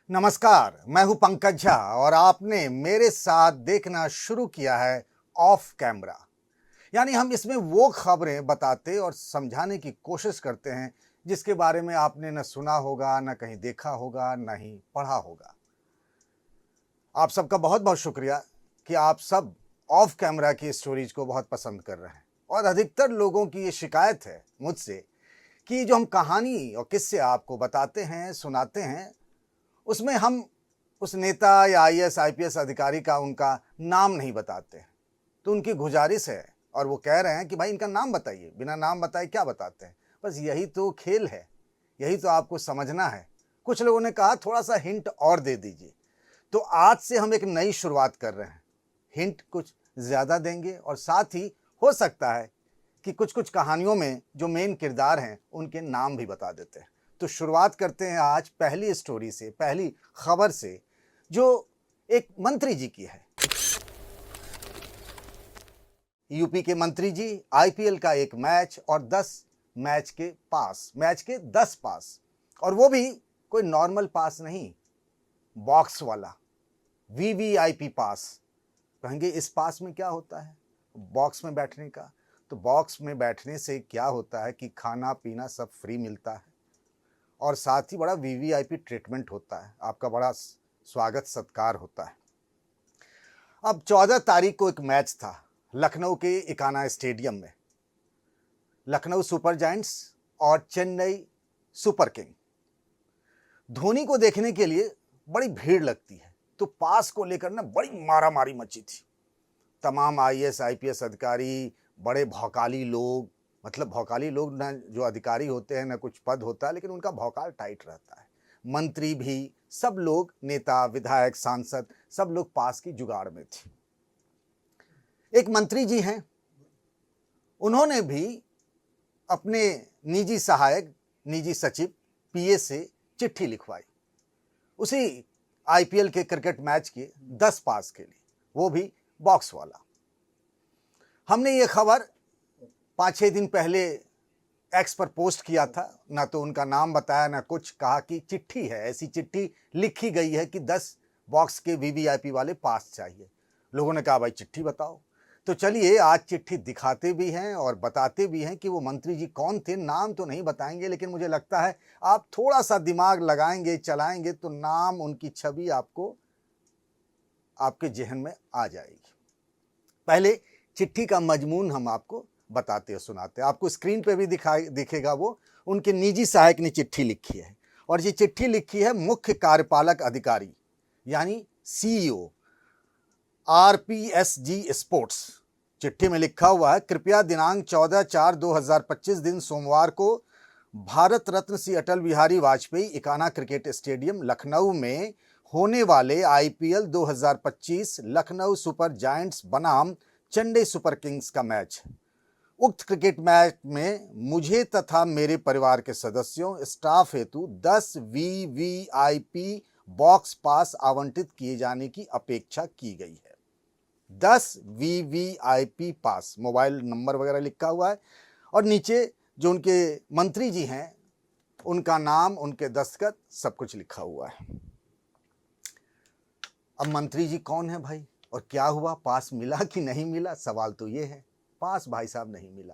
नमस्कार, मैं हूं पंकज झा और आपने मेरे साथ देखना शुरू किया है ऑफ कैमरा। यानी हम इसमें वो खबरें बताते और समझाने की कोशिश करते हैं जिसके बारे में आपने न सुना होगा, न कहीं देखा होगा, न ही पढ़ा होगा। आप सबका बहुत बहुत शुक्रिया कि आप सब ऑफ कैमरा की स्टोरीज को बहुत पसंद कर रहे हैं। और अधिकतर लोगों की ये शिकायत है मुझसे कि जो हम कहानी और किस्से आपको बताते हैं, सुनाते हैं, उसमें हम उस नेता या आईएएस आईपीएस अधिकारी का उनका नाम नहीं बताते। तो उनकी गुजारिश है और वो कह रहे हैं कि भाई इनका नाम बताइए, बिना नाम बताए क्या बताते हैं। बस यही तो खेल है, यही तो आपको समझना है। कुछ लोगों ने कहा थोड़ा सा हिंट और दे दीजिए। तो आज से हम एक नई शुरुआत कर रहे हैं। हिंट कुछ ज़्यादा देंगे और साथ ही हो सकता है कि कुछ कुछ कहानियों में जो मेन किरदार हैं उनके नाम भी बता देते हैं। तो शुरुआत करते हैं आज पहली स्टोरी से, पहली खबर से, जो एक मंत्री जी की है। यूपी के मंत्री जी आईपीएल का एक मैच और 10 मैच के 10 पास, और वो भी कोई नॉर्मल पास नहीं, बॉक्स वाला वीवीआईपी पास। कहेंगे इस पास में क्या होता है? बॉक्स में बैठने का। तो बॉक्स में बैठने से क्या होता है कि खाना पीना सब फ्री मिलता है और साथ ही बड़ा वीवीआईपी ट्रीटमेंट होता है, आपका बड़ा स्वागत सत्कार होता है। अब 14 तारीख को एक मैच था लखनऊ के इकाना स्टेडियम में, लखनऊ सुपर जायंट्स और चेन्नई सुपर किंग। धोनी को देखने के लिए बड़ी भीड़ लगती है, तो पास को लेकर ना बड़ी मारामारी मची थी। तमाम आईएएस आईपीएस अधिकारी, बड़े भौकाली लोग, मतलब भौकाली लोग ना जो अधिकारी होते हैं ना कुछ पद होता है, लेकिन उनका भौकाल टाइट रहता है। मंत्री भी, सब लोग, नेता विधायक सांसद, सब लोग पास की जुगाड़ में थे। एक मंत्री जी हैं, उन्होंने भी अपने निजी सहायक, निजी सचिव, पीए से चिट्ठी लिखवाई उसी आईपीएल के क्रिकेट मैच के 10 पास के लिए, वो भी बॉक्स वाला। हमने ये खबर 5-6 दिन पहले एक्स पर पोस्ट किया था, ना तो उनका नाम बताया ना कुछ, कहा कि चिट्ठी है, ऐसी चिट्ठी लिखी गई है कि 10 बॉक्स के वीवीआईपी वाले पास चाहिए। लोगों ने कहा भाई चिट्ठी बताओ। तो चलिए आज चिट्ठी दिखाते भी हैं और बताते भी हैं कि वो मंत्री जी कौन थे। नाम तो नहीं बताएंगे, लेकिन मुझे लगता है आप थोड़ा सा दिमाग लगाएंगे, चलाएंगे तो नाम, उनकी छवि आपको आपके जहन में आ जाएगी। पहले चिट्ठी का मजमून हम आपको बताते और सुनाते। आपको स्क्रीन पे भी दिखेगा, वो उनके निजी सहायक ने चिट्ठी लिखी है और ये चिट्ठी लिखी है मुख्य कार्यपालक अधिकारी यानी सीईओ आरपीएसजी स्पोर्ट्स। चिट्ठी में लिखा हुआ है, कृपया दिनांक 14/4/2025 दिन सोमवार को भारत रत्न श्री अटल बिहारी वाजपेयी इकाना क्रिकेट स्टेडियम लखनऊ में होने वाले आईपीएल 2025 लखनऊ सुपर जायंट्स बनाम चेन्नई सुपर किंग्स का मैच है। उक्त क्रिकेट मैच में मुझे तथा मेरे परिवार के सदस्यों, स्टाफ हेतु 10 वीवीआईपी बॉक्स पास आवंटित किए जाने की अपेक्षा की गई है। 10 वीवीआईपी पास, मोबाइल नंबर वगैरह लिखा हुआ है और नीचे जो उनके मंत्री जी हैं उनका नाम, उनके दस्तखत, सब कुछ लिखा हुआ है। अब मंत्री जी कौन है भाई और क्या हुआ, पास मिला कि नहीं मिला? सवाल तो ये है। पास भाई साहब नहीं मिला।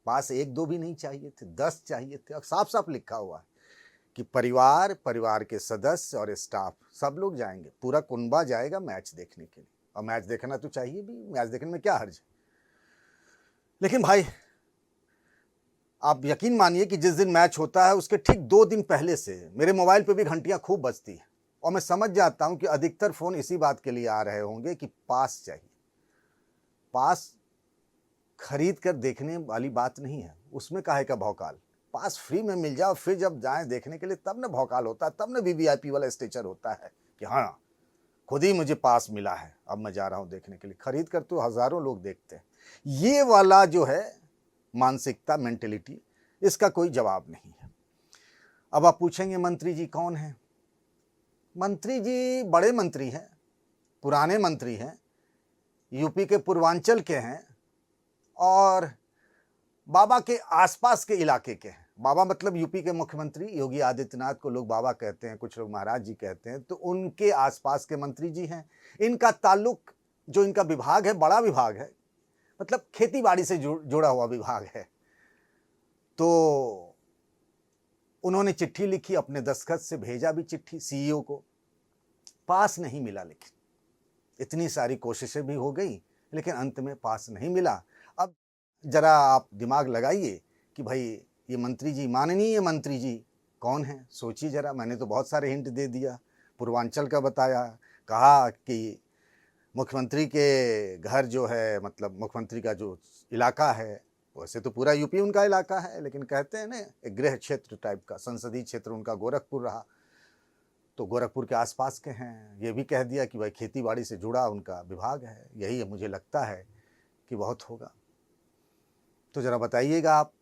पास 1-2 भी नहीं चाहिए थे, 10 चाहिए थे। और साफ साफ लिखा हुआ है कि परिवार, परिवार के सदस्य और स्टाफ सब लोग जाएंगे, पूरा कुनबा जाएगा मैच देखने के लिए। और मैच देखना तो चाहिए भी, मैच देखने में क्या हर्ज है। लेकिन भाई आप यकीन मानिए कि जिस दिन मैच होता है उसके ठीक 2 दिन पहले से मेरे मोबाइल पे भी घंटियां खूब बजती हैं और मैं समझ जाता हूं कि अधिकतर फोन इसी बात के लिए आ रहे होंगे कि पास चाहिए। पास खरीद कर देखने वाली बात नहीं है, उसमें काहे का भौकाल। पास फ्री में मिल जाओ, फिर जब जाएं देखने के लिए तब न भौकाल होता है, तब न वीवीआईपी वाला स्टेचर होता है कि हाँ खुद ही मुझे पास मिला है, अब मैं जा रहा हूं देखने के लिए। खरीद कर तो हजारों लोग देखते हैं। ये वाला जो है मानसिकता, मेंटेलिटी, इसका कोई जवाब नहीं है। अब आप पूछेंगे मंत्री जी कौन है? मंत्री जी बड़े मंत्री हैं, पुराने मंत्री हैं, यूपी के पूर्वांचल के हैं और बाबा के आसपास के इलाके के हैं। बाबा मतलब यूपी के मुख्यमंत्री योगी आदित्यनाथ को लोग बाबा कहते हैं, कुछ लोग महाराज जी कहते हैं, तो उनके आसपास के मंत्री जी हैं। इनका ताल्लुक, जो इनका विभाग है, बड़ा विभाग है, मतलब खेती बाड़ी से जुड़ा हुआ विभाग है। तो उन्होंने चिट्ठी लिखी, अपने दस्तखत से भेजा भी चिट्ठी सीईओ को, पास नहीं मिला। लेकिन इतनी सारी कोशिशें भी हो गई, लेकिन अंत में पास नहीं मिला। अब जरा आप दिमाग लगाइए कि भाई ये मंत्री जी, माननीय मंत्री जी कौन हैं, सोचिए जरा। मैंने तो बहुत सारे हिंट दे दिया, पूर्वांचल का बताया, कहा कि मुख्यमंत्री के घर जो है, मतलब मुख्यमंत्री का जो इलाका है, वैसे तो पूरा यूपी उनका इलाका है, लेकिन कहते हैं ना एक गृह क्षेत्र टाइप का, संसदीय क्षेत्र उनका गोरखपुर रहा, तो गोरखपुर के आसपास के हैं। ये भी कह दिया कि भाई खेती बाड़ी से जुड़ा उनका विभाग है, यही मुझे लगता है कि बहुत होगा। तो ज़रा बताइएगा आप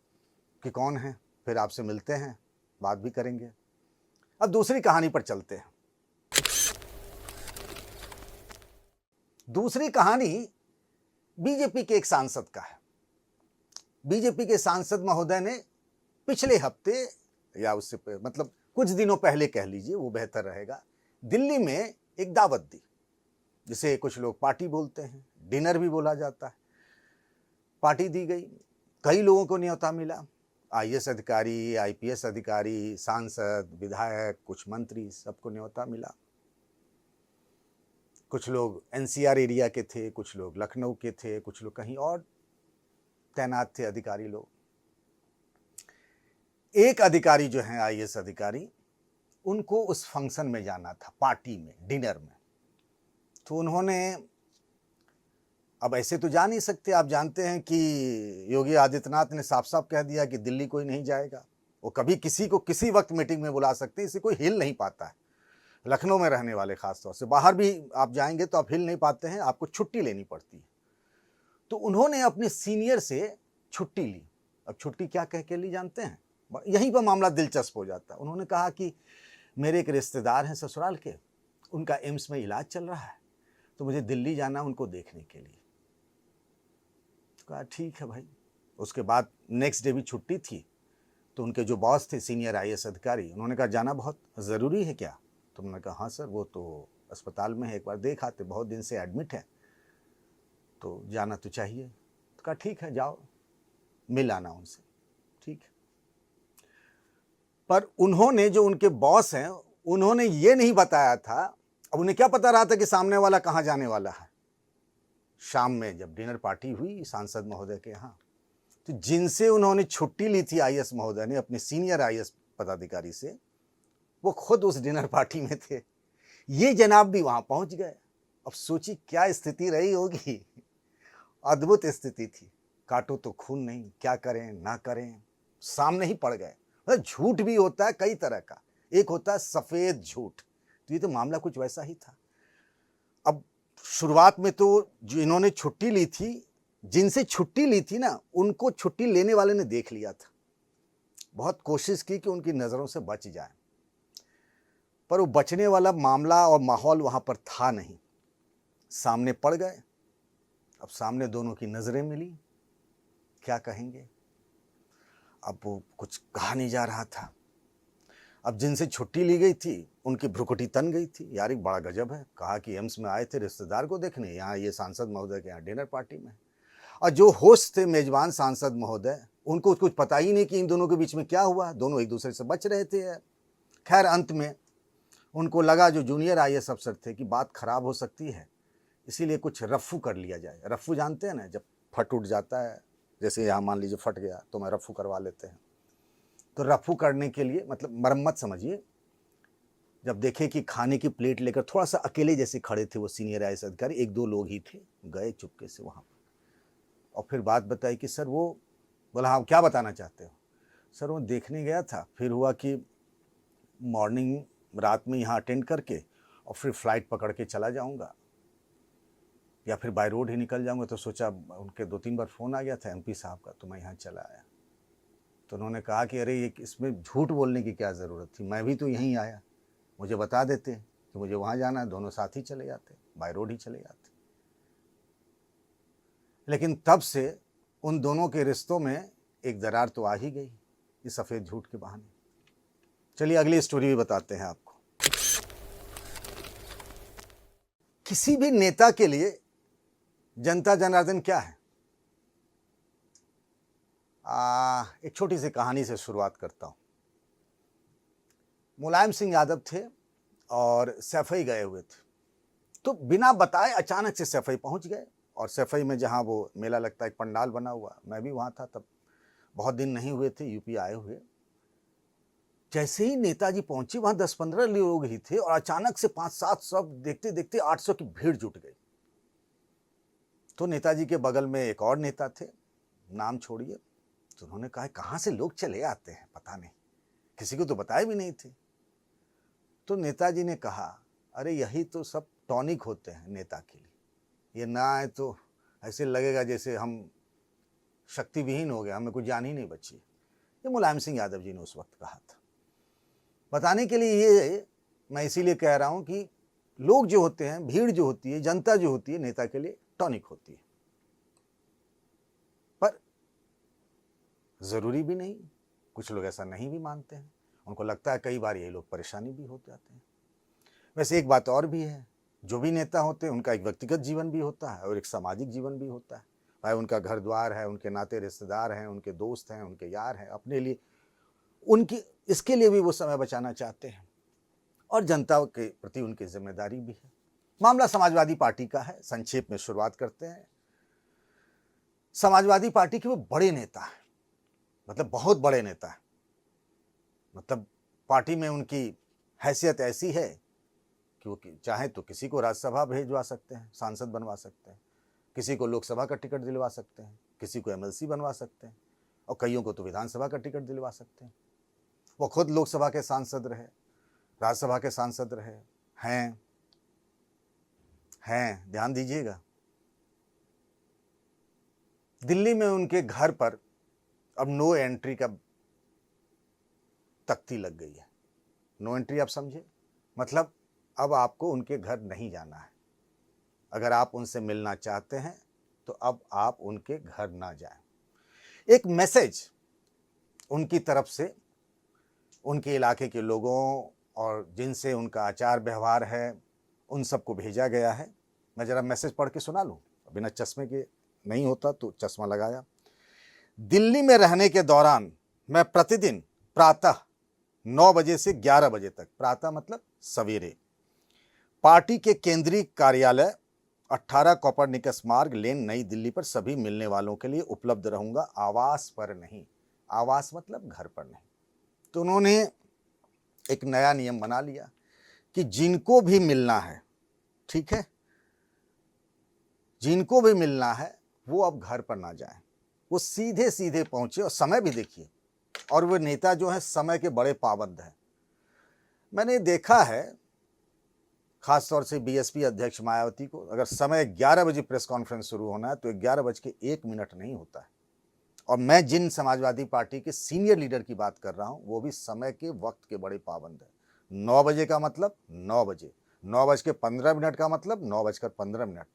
कि कौन है, फिर आपसे मिलते हैं, बात भी करेंगे। अब दूसरी कहानी पर चलते हैं। दूसरी कहानी बीजेपी के एक सांसद का है। बीजेपी के सांसद महोदय ने पिछले हफ्ते, या उससे मतलब कुछ दिनों पहले कह लीजिए, वो बेहतर रहेगा, दिल्ली में एक दावत दी, जिसे कुछ लोग पार्टी बोलते हैं, डिनर भी बोला जाता है। पार्टी दी गई, कई लोगों को न्योता मिला, आईएएस अधिकारी, आईपीएस अधिकारी, सांसद, विधायक, कुछ मंत्री, सबको न्योता मिला। कुछ लोग एनसीआर एरिया के थे, कुछ लोग लखनऊ के थे, कुछ लोग कहीं और तैनात थे अधिकारी लोग। एक अधिकारी जो हैं आईएएस अधिकारी, उनको उस फंक्शन में जाना था, पार्टी में, डिनर में। तो उन्होंने, अब ऐसे तो जा नहीं सकते, आप जानते हैं कि योगी आदित्यनाथ ने साफ साफ कह दिया कि दिल्ली कोई नहीं जाएगा। वो कभी किसी को किसी वक्त मीटिंग में बुला सकते हैं, इसे कोई हिल नहीं पाता है। लखनऊ में रहने वाले खासतौर से, बाहर भी आप जाएंगे तो आप हिल नहीं पाते हैं, आपको छुट्टी लेनी पड़ती है। तो उन्होंने अपने सीनियर से छुट्टी ली। अब छुट्टी क्या कह के ली जानते हैं? यहीं पर मामला दिलचस्प हो जाता है। उन्होंने कहा कि मेरे एक रिश्तेदार हैं ससुराल के, उनका एम्स में इलाज चल रहा है, तो मुझे दिल्ली जाना उनको देखने के लिए। तो कहा ठीक है भाई। उसके बाद नेक्स्ट डे भी छुट्टी थी, तो उनके जो बॉस थे सीनियर आईएएस अधिकारी, उन्होंने कहा जाना बहुत ज़रूरी है क्या? तो उन्होंने कहा हाँ सर, वो तो अस्पताल में है, एक बार देख आते, बहुत दिन से एडमिट है, तो जाना तो चाहिए। तो कहा ठीक है, जाओ मिल आना उनसे, ठीक है। पर उन्होंने, जो उनके बॉस हैं, उन्होंने ये नहीं बताया था। अब उन्हें क्या पता रहा था कि सामने वाला कहाँ जाने वाला है। शाम में जब डिनर पार्टी हुई सांसद महोदय के यहाँ, तो जिनसे उन्होंने छुट्टी ली थी आईएएस महोदय ने, अपने सीनियर आईएएस पदाधिकारी से, वो खुद उस डिनर पार्टी में थे। ये जनाब भी वहां पहुंच गए। अब सोचिए क्या स्थिति रही होगी। अद्भुत स्थिति थी। काटो तो खून नहीं, क्या करें ना करें, सामने ही पड़ गए। मतलब झूठ भी होता है कई तरह का, एक होता है सफेद झूठ, तो ये तो मामला कुछ वैसा ही था। अब शुरुआत में तो जो इन्होंने छुट्टी ली थी, जिनसे छुट्टी ली थी ना, उनको छुट्टी लेने वाले ने देख लिया था। बहुत कोशिश की कि उनकी नज़रों से बच जाए, पर वो बचने वाला मामला और माहौल वहां पर था नहीं। सामने पड़ गए। अब सामने दोनों की नजरें मिली, क्या कहेंगे? अब वो कुछ कहा नहीं जा रहा था। अब जिनसे छुट्टी ली गई थी, उनकी भ्रुकुटी तन गई थी। यार एक बड़ा गजब है, कहा कि एम्स में आए थे रिश्तेदार को देखने, यहाँ ये सांसद महोदय के यहाँ डिनर पार्टी में। और जो होस्ट थे, मेजबान सांसद महोदय, उनको कुछ पता ही नहीं कि इन दोनों के बीच में क्या हुआ। दोनों एक दूसरे से बच रहे थे। खैर अंत में उनको लगा, जो जूनियर आईएएस अफसर थे, कि बात खराब हो सकती है, इसीलिए कुछ रफ्फू कर लिया जाए। रफ्फू जानते हैं ना, जब फट उठ जाता है, जैसे यहाँ मान लीजिए फट गया तो मैं रफ्फू करवा लेते हैं। तो रफ्फू करने के लिए, मतलब मरम्मत समझिए। जब देखे कि खाने की प्लेट लेकर थोड़ा सा अकेले जैसे खड़े थे वो सीनियर आईएएस अधिकारी, एक दो लोग ही थे, गए चुपके से वहाँ पर और फिर बात बताई कि सर वो, बोला हाँ क्या बताना चाहते हो? सर वो देखने गया था, फिर हुआ कि मॉर्निंग, रात में यहाँ अटेंड करके और फिर फ्लाइट पकड़ के चला जाऊँगा, या फिर बाय रोड ही निकल जाऊंगा। तो सोचा, उनके 2-3 बार फ़ोन आ गया था एमपी साहब का, तो मैं यहाँ चला आया। तो उन्होंने कहा कि अरे ये इसमें झूठ बोलने की क्या ज़रूरत थी, मैं भी तो यहीं आया, मुझे बता देते कि मुझे वहाँ जाना है, दोनों साथ ही चले जाते, बाय रोड ही चले जाते। लेकिन तब से उन दोनों के रिश्तों में एक दरार तो आ ही गई। इस सफ़ेद झूठ के बहाने। चलिए अगली स्टोरी भी बताते हैं आपको। किसी भी नेता के लिए जनता जनार्दन क्या है? एक छोटी सी कहानी से शुरुआत करता हूं। मुलायम सिंह यादव थे और सैफई गए हुए थे, तो बिना बताए अचानक से सैफई पहुंच गए। और सैफई में जहां वो मेला लगता है, एक पंडाल बना हुआ, मैं भी वहां था तब, बहुत दिन नहीं हुए थे यूपी आए हुए। जैसे ही नेताजी पहुंचे, वहां 10-15 लोग ही थे और अचानक से 500-700, देखते देखते 800 की भीड़ जुट गई। तो नेताजी के बगल में एक और नेता थे, नाम छोड़िए, तो उन्होंने कहा कहाँ से लोग चले आते हैं, पता नहीं, किसी को तो बताए भी नहीं थे। तो नेताजी ने कहा, अरे यही तो सब टॉनिक होते हैं नेता के लिए, ये ना आए तो ऐसे लगेगा जैसे हम शक्ति विहीन हो गए, हमें कुछ जान ही नहीं बची। ये मुलायम सिंह यादव जी ने उस वक्त कहा था। बताने के लिए ये मैं इसीलिए कह रहा हूं कि लोग जो होते हैं, भीड़ जो होती है, जनता जो होती है, नेता के लिए टॉनिक होती है। पर जरूरी भी नहीं, कुछ लोग ऐसा नहीं भी मानते हैं, उनको लगता है कई बार ये लोग परेशानी भी हो जाते हैं। वैसे एक बात और भी है, जो भी नेता होते हैं उनका एक व्यक्तिगत जीवन भी होता है और एक सामाजिक जीवन भी होता है। भाई उनका घर द्वार है, उनके नाते रिश्तेदार हैं, उनके दोस्त हैं, उनके यार हैं, अपने लिए उनकी, इसके लिए भी वो समय बचाना चाहते हैं और जनता के प्रति उनकी जिम्मेदारी भी है। मामला समाजवादी पार्टी का है। संक्षेप में शुरुआत करते हैं। समाजवादी पार्टी के वो बड़े नेता हैं, मतलब बहुत बड़े नेता हैं, मतलब पार्टी में उनकी हैसियत ऐसी है कि वो चाहे तो किसी को राज्यसभा भेजवा सकते हैं, सांसद बनवा सकते हैं, किसी को लोकसभा का टिकट दिलवा सकते हैं, किसी को एमएलसी बनवा सकते हैं और कईयों को तो विधानसभा का टिकट दिलवा सकते हैं। वो खुद लोकसभा के सांसद रहे, राज्यसभा के सांसद रहे हैं। ध्यान दीजिएगा, दिल्ली में उनके घर पर अब नो एंट्री का तख्ती लग गई है। नो एंट्री आप समझे, मतलब अब आपको उनके घर नहीं जाना है। अगर आप उनसे मिलना चाहते हैं तो अब आप उनके घर ना जाएं। एक मैसेज उनकी तरफ से उनके इलाके के लोगों और जिनसे उनका आचार व्यवहार है उन सबको भेजा गया है। मैं जरा मैसेज पढ़ के सुना लूं, बिना चश्मे के नहीं होता तो चश्मा लगाया। दिल्ली में रहने के दौरान मैं प्रतिदिन प्रातः 9 बजे से 11 बजे तक, प्रातः मतलब सवेरे, पार्टी के केंद्रीय कार्यालय 18 कोपरनिकस मार्ग लेन नई दिल्ली पर सभी मिलने वालों के लिए उपलब्ध रहूंगा, आवास पर नहीं। आवास मतलब घर पर नहीं। तो उन्होंने एक नया नियम बना लिया कि जिनको भी मिलना है, ठीक है, जिनको भी मिलना है वो अब घर पर ना जाएं, वो सीधे सीधे पहुंचे। और समय भी देखिए, और वो नेता जो है समय के बड़े पाबंद हैं। मैंने देखा है खासतौर से बीएसपी अध्यक्ष मायावती को, अगर समय 11 बजे प्रेस कॉन्फ्रेंस शुरू होना है तो 11:01 नहीं होता है। और मैं जिन समाजवादी पार्टी के सीनियर लीडर की बात कर रहा हूं वो भी समय के वक्त के बड़े पाबंद है। 9 बजे का मतलब 9 बजे, 9:15 का मतलब 9:15।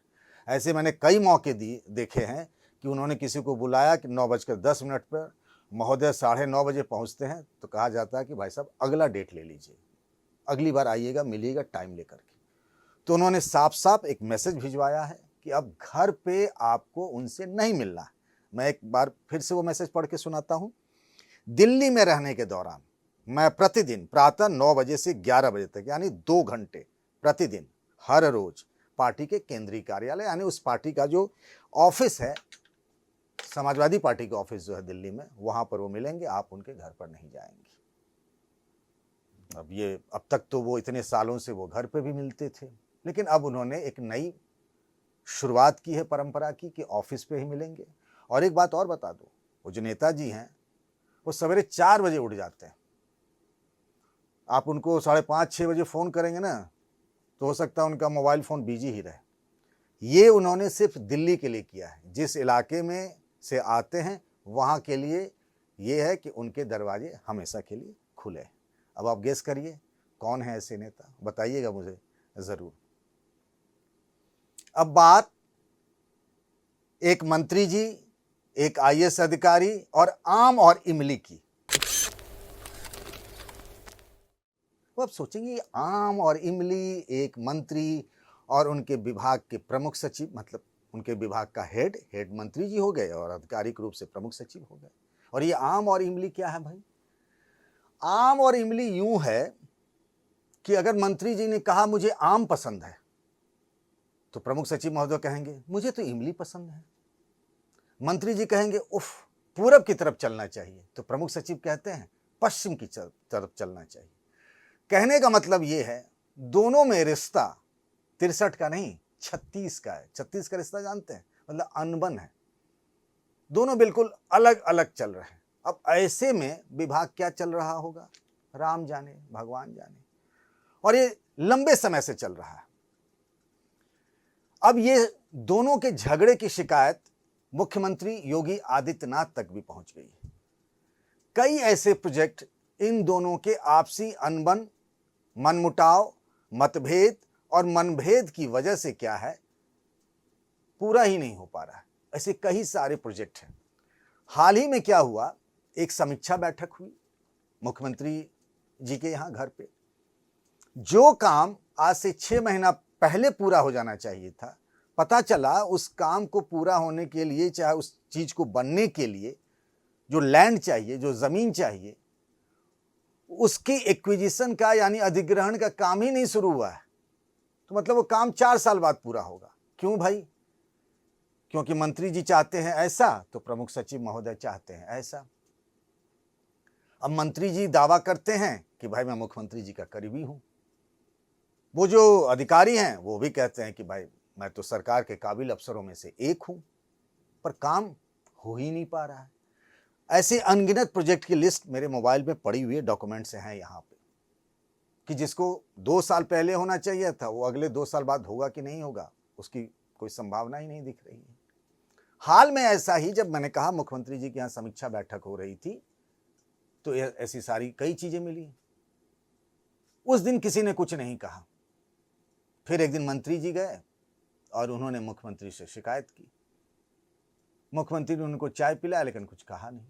ऐसे मैंने कई मौके देखे हैं कि उन्होंने किसी को बुलाया कि 9:10 पर महोदय 9:30 बजे पहुंचते हैं, तो कहा जाता है कि भाई साहब अगला डेट ले लीजिए, अगली बार आइएगा, मिलिएगा टाइम लेकर के। तो उन्होंने साफ साफ एक मैसेज भिजवाया है कि अब घर पे आपको उनसे नहीं मिलना है। मैं एक बार फिर से वो मैसेज पढ़ के सुनाता हूं। दिल्ली में रहने के दौरान मैं प्रतिदिन प्रातः 9 बजे से 11 बजे तक, यानी 2 घंटे प्रतिदिन, हर रोज पार्टी के केंद्रीय कार्यालय, यानी उस पार्टी का जो ऑफिस है, समाजवादी पार्टी का ऑफिस जो है दिल्ली में, वहां पर वो मिलेंगे, आप उनके घर पर नहीं जाएंगे। अब तक तो वो इतने सालों से वो घर पे भी मिलते थे, लेकिन अब उन्होंने एक नई शुरुआत की है परंपरा की कि ऑफिस पे ही मिलेंगे। और एक बात और बता दो, वो जो नेताजी हैं वो सवेरे 4 बजे उठ जाते हैं। आप उनको 5:30-6 बजे फ़ोन करेंगे ना, तो हो सकता है उनका मोबाइल फ़ोन बिजी ही रहे। ये उन्होंने सिर्फ दिल्ली के लिए किया है, जिस इलाके में से आते हैं वहाँ के लिए ये है कि उनके दरवाजे हमेशा के लिए खुले हैं। अब आप गेस करिए कौन है ऐसे नेता, बताइएगा मुझे ज़रूर। अब बात एक मंत्री जी, एक आईएएस अधिकारी और आम और इमली की। तो आप सोचेंगे आम और इमली एक मंत्री और उनके विभाग के प्रमुख सचिव, मतलब उनके विभाग का हेड मंत्री जी हो गए और आधिकारिक रूप से प्रमुख सचिव हो गए। और ये आम और इमली क्या है भाई? आम और इमली यूं है कि अगर मंत्री जी ने कहा मुझे आम पसंद है, तो प्रमुख सचिव महोदय कहेंगे मुझे तो इमली पसंद है। मंत्री जी कहेंगे उफ, पूरब की तरफ चलना चाहिए, तो प्रमुख सचिव कहते हैं पश्चिम की तरफ चलना चाहिए। कहने का मतलब ये है दोनों में रिश्ता 63 का नहीं 36 का है। 36 का रिश्ता जानते हैं, मतलब अनबन है, दोनों बिल्कुल अलग अलग चल रहे हैं। अब ऐसे में विभाग क्या चल रहा होगा, राम जाने भगवान जाने, और ये लंबे समय से चल रहा है। अब ये दोनों के झगड़े की शिकायत मुख्यमंत्री योगी आदित्यनाथ तक भी पहुंच गई है। कई ऐसे प्रोजेक्ट इन दोनों के आपसी अनबन, मनमुटाव, मतभेद और मनभेद की वजह से क्या है, पूरा ही नहीं हो पा रहा है। ऐसे कई सारे प्रोजेक्ट हैं। हाल ही में क्या हुआ, एक समीक्षा बैठक हुई मुख्यमंत्री जी के यहाँ घर पे। जो काम आज से 6 महीना पहले पूरा हो जाना चाहिए था, पता चला उस काम को पूरा होने के लिए, चाहे उस चीज को बनने के लिए जो लैंड चाहिए, जो जमीन चाहिए, उसकी एक्विजिशन का यानी अधिग्रहण का काम ही नहीं शुरू हुआ है। तो मतलब वो काम 4 साल बाद पूरा होगा। क्यों भाई? क्योंकि मंत्री जी चाहते हैं ऐसा, तो प्रमुख सचिव महोदय चाहते हैं ऐसा। अब मंत्री जी दावा करते हैं कि भाई मैं मुख्यमंत्री जी का करीबी हूं, वो जो अधिकारी हैं वो भी कहते हैं कि भाई मैं तो सरकार के काबिल अफसरों में से एक हूं, पर काम हो ही नहीं पा रहा है। ऐसे अनगिनत प्रोजेक्ट की लिस्ट मेरे मोबाइल में पड़ी हुई है, डॉक्यूमेंट से हैं यहाँ पे, कि जिसको 2 साल पहले होना चाहिए था वो अगले 2 साल बाद होगा कि नहीं होगा, उसकी कोई संभावना ही नहीं दिख रही है। हाल में ऐसा ही, जब मैंने कहा मुख्यमंत्री जी के यहाँ समीक्षा बैठक हो रही थी, तो ऐसी सारी कई चीजें मिली। उस दिन किसी ने कुछ नहीं कहा। फिर एक दिन मंत्री जी गए और उन्होंने मुख्यमंत्री से शिकायत की। मुख्यमंत्री ने उनको चाय पिलाया लेकिन कुछ कहा नहीं।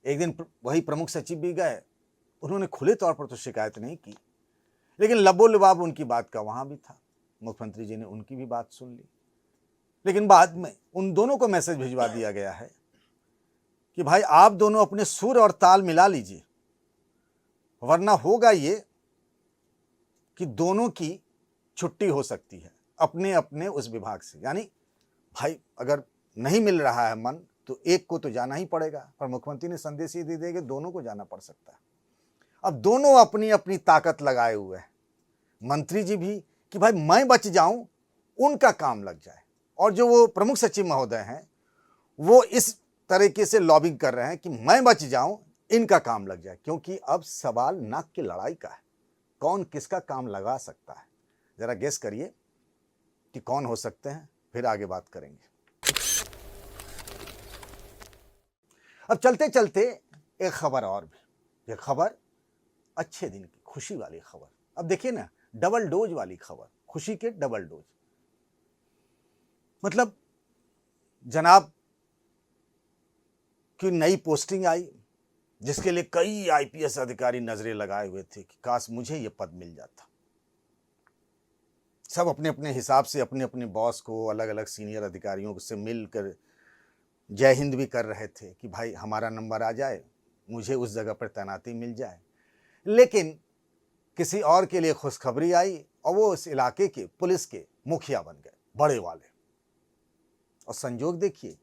एक दिन वही प्रमुख सचिव भी गए, उन्होंने खुले तौर पर तो शिकायत नहीं की, लेकिन लबो लबाब उनकी बात का वहां भी था। मुख्यमंत्री जी ने उनकी भी बात सुन ली, लेकिन बाद में उन दोनों को मैसेज भिजवा दिया गया है कि भाई आप दोनों अपने सुर और ताल मिला लीजिए, वरना होगा ये कि दोनों की छुट्टी हो सकती है अपने अपने उस विभाग से। यानी भाई अगर नहीं मिल रहा है मन, तो एक को तो जाना ही पड़ेगा। पर मुख्यमंत्री ने संदेश ये दे दिया कि दोनों को जाना पड़ सकता है। अब दोनों अपनी अपनी ताकत लगाए हुए हैं। मंत्री जी भी कि भाई मैं बच जाऊं, उनका काम लग जाए, और जो वो प्रमुख सचिव महोदय हैं वो इस तरीके से लॉबिंग कर रहे हैं कि मैं बच जाऊं, इनका काम लग जाए। क्योंकि अब सवाल नाक की लड़ाई का है, कौन किसका काम लगा सकता है। जरा गेस करिए कि कौन हो सकते हैं, फिर आगे बात करेंगे। अब चलते चलते एक खबर और भी, ये खबर अच्छे दिन की, खुशी वाली खबर। अब देखिए ना, डबल डोज वाली खबर, खुशी के डबल डोज। मतलब जनाब की नई पोस्टिंग आई, जिसके लिए कई आईपीएस अधिकारी नजरें लगाए हुए थे कि काश मुझे यह पद मिल जाता। सब अपने अपने हिसाब से अपने अपने बॉस को, अलग अलग सीनियर अधिकारियों से मिलकर जय हिंद भी कर रहे थे कि भाई हमारा नंबर आ जाए, मुझे उस जगह पर तैनाती मिल जाए। लेकिन किसी और के लिए खुशखबरी आई और वो उस इलाके के पुलिस के मुखिया बन गए, बड़े वाले। और संजोग देखिए,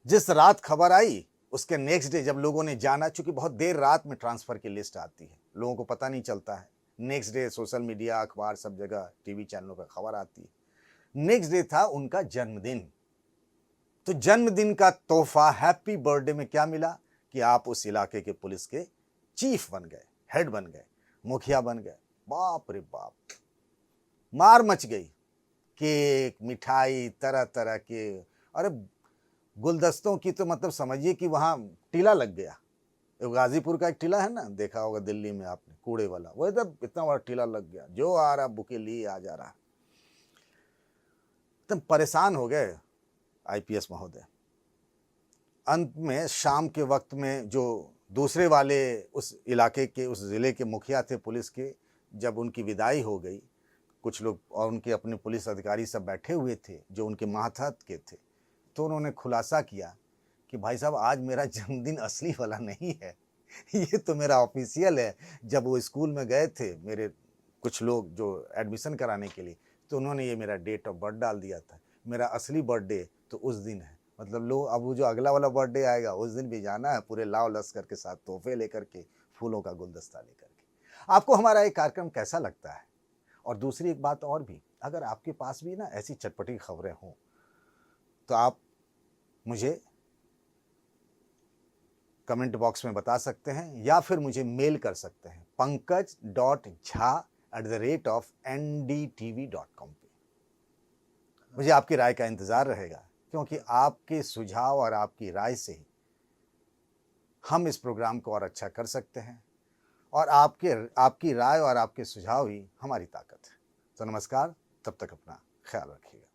जिस रात खबर आई उसके नेक्स्ट डे जब लोगों ने जाना, चूंकि बहुत देर रात में ट्रांसफर की लिस्ट आती है, लोगों को पता नहीं चलता है, नेक्स्ट डे सोशल मीडिया, अखबार, सब जगह टीवी चैनलों पर खबर आती है। नेक्स्ट डे था उनका जन्मदिन। तो जन्मदिन का तोहफा हैप्पी बर्थडे में क्या मिला कि आप उस इलाके के पुलिस के चीफ बन गए, हेड बन गए, मुखिया बन गए। बाप रे बाप, मार मच गई। केक, मिठाई, तरह तरह के, अरे गुलदस्तों की तो मतलब समझिए कि वहां टीला लग गया। गाजीपुर का एक टीला है ना, देखा होगा दिल्ली में आपने, कूड़े वाला, वो एकदम इतना बड़ा टीला लग गया, जो आ रहा बुके लिए आ जा रहा। एकदम परेशान हो गए आईपीएस महोदय। अंत में शाम के वक्त में जो दूसरे वाले उस इलाके के, उस ज़िले के मुखिया थे पुलिस के, जब उनकी विदाई हो गई, कुछ लोग और उनके अपने पुलिस अधिकारी सब बैठे हुए थे जो उनके मातहत के थे, तो उन्होंने खुलासा किया कि भाई साहब आज मेरा जन्मदिन असली वाला नहीं है, ये तो मेरा ऑफिशियल है। जब वो स्कूल में गए थे मेरे कुछ लोग जो एडमिशन कराने के लिए, तो उन्होंने ये मेरा डेट ऑफ बर्थ डाल दिया था, मेरा असली बर्थडे तो उस दिन है। मतलब लो, अब वो जो अगला वाला बर्थडे आएगा उस दिन भी जाना है पूरे लाव लश्कर के साथ, तोहफे लेकर के, फूलों का गुलदस्ता लेकर के। आपको हमारा ये कार्यक्रम कैसा लगता है? और दूसरी एक बात और भी, अगर आपके पास भी ना ऐसी चटपटी खबरें हों तो आप मुझे कमेंट बॉक्स में बता सकते हैं या फिर मुझे मेल कर सकते हैं pankaj.jha@ndtv.com पे। मुझे आपकी राय का इंतज़ार रहेगा, क्योंकि आपके सुझाव और आपकी राय से ही हम इस प्रोग्राम को और अच्छा कर सकते हैं, और आपकी राय और आपके सुझाव ही हमारी ताकत है। तो नमस्कार, तब तक अपना ख्याल रखिएगा।